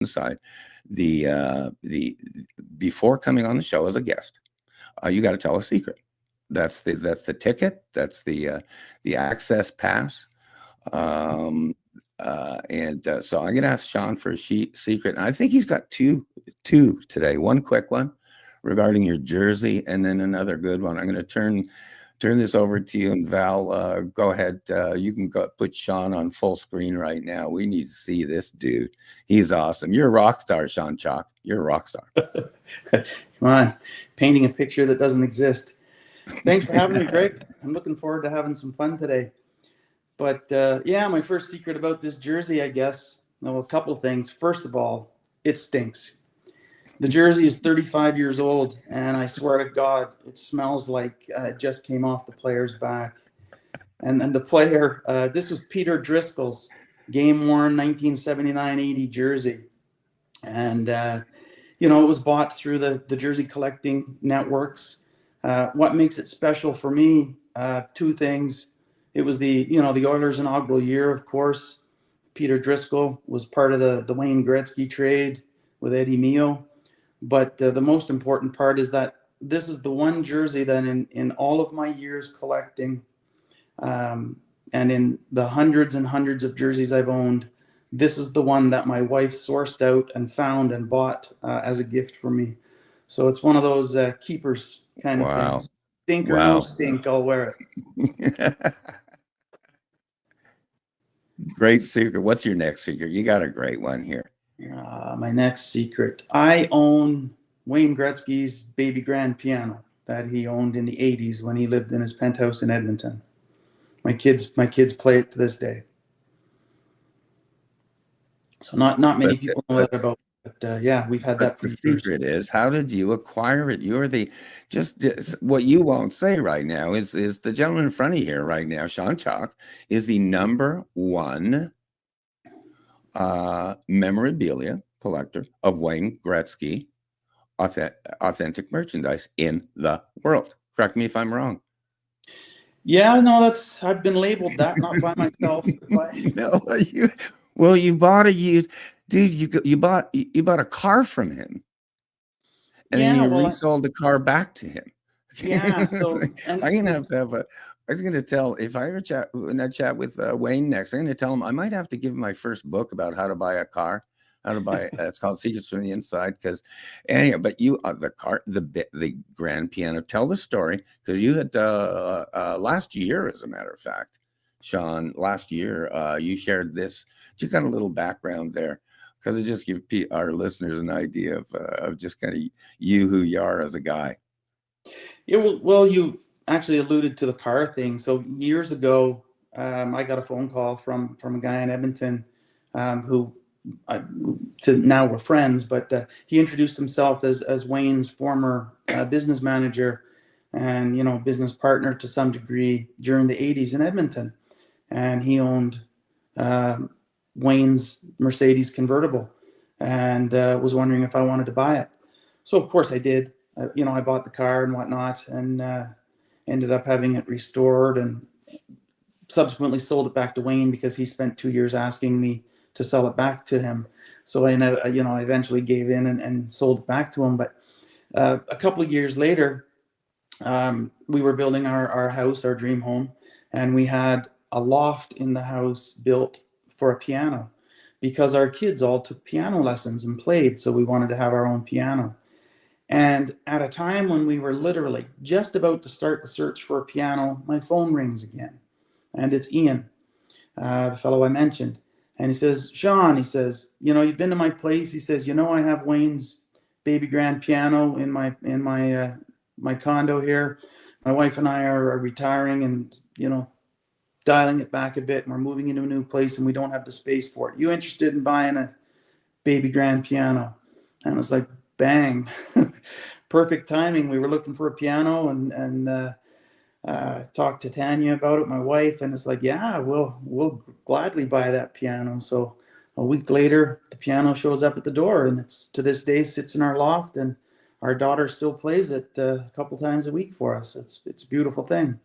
inside. The before coming on the show as a guest, you got to tell a secret. That's the ticket. That's the access pass. So I'm gonna ask Shawn for a secret, and I think he's got two today. One quick one regarding your jersey, and then another good one. I'm gonna turn this over to you, and Val, go ahead. You can go put Shawn on full screen right now. We need to see this dude. He's awesome. You're a rock star, Shawn Chaulk. You're a rock star. Come on, painting a picture that doesn't exist. Thanks for having me, Greg. I'm looking forward to having some fun today. But yeah, my first secret about this jersey, I guess, a couple of things. First of all, it stinks. The jersey is 35 years old, and I swear to God, it smells like it just came off the player's back. And then the player, this was Peter Driscoll's game-worn 1979-80 jersey. And, it was bought through the jersey collecting networks. What makes it special for me, two things. It was the Oilers' inaugural year, of course. Peter Driscoll was part of the Wayne Gretzky trade with Eddie Mio. But the most important part is that this is the one jersey that in all of my years collecting, and in the hundreds and hundreds of jerseys I've owned, this is the one that my wife sourced out and found and bought as a gift for me. So it's one of those keepers kind of things. Stink or no stink, I'll wear it. Great secret. What's your next secret? You got a great one here. My next secret. I own Wayne Gretzky's baby grand piano that he owned in the 80s when he lived in his penthouse in Edmonton. My kids play it to this day. So not many people know that about. But yeah, we've had that for the years. Secret is, how did you acquire it? You're just what you won't say right now is the gentleman in front of you here right now, Shawn Chaulk, is the #1 memorabilia collector of Wayne Gretzky authentic merchandise in the world. Correct me if I'm wrong. Yeah, no, I've been labeled that, not by myself. No, you bought you bought a car from him, and then you resold the car back to him. Yeah, so I'm gonna have to have a. I was gonna tell, if I ever chat with Wayne next, I'm gonna tell him I might have to give him my first book about how to buy a car. It's called Secrets from the Inside. Because anyhow, but you the grand piano. Tell the story, because you had last year, as a matter of fact, Shawn, last year you shared this. Just got a little background there, because it just gives our listeners an idea of just kind of who you are as a guy. Yeah, well, you actually alluded to the car thing. So years ago, I got a phone call from a guy in Edmonton who. Now we're friends, but he introduced himself as Wayne's former business manager and business partner to some degree during the 80s in Edmonton, and he owned Wayne's Mercedes convertible, and was wondering if I wanted to buy it. So of course I did. I bought the car and whatnot, and ended up having it restored, and subsequently sold it back to Wayne because he spent 2 years asking me to sell it back to him. So I eventually gave in and sold it back to him. But a couple of years later, we were building our house, our dream home, and we had a loft in the house built for a piano, because our kids all took piano lessons and played. So we wanted to have our own piano. And at a time when we were literally just about to start the search for a piano, my phone rings again. And it's Ian, the fellow I mentioned. And he says, Shawn, he says, you've been to my place. He says, I have Wayne's baby grand piano in my condo here. My wife and I are retiring and, dialing it back a bit. And we're moving into a new place and we don't have the space for it. You interested in buying a baby grand piano? And I was like, bang, perfect timing. We were looking for a piano and talked to Tanya about it, my wife, and it's like, yeah, we'll gladly buy that piano. So a week later, the piano shows up at the door, and it's to this day sits in our loft, and our daughter still plays it a couple times a week for us. It's a beautiful thing.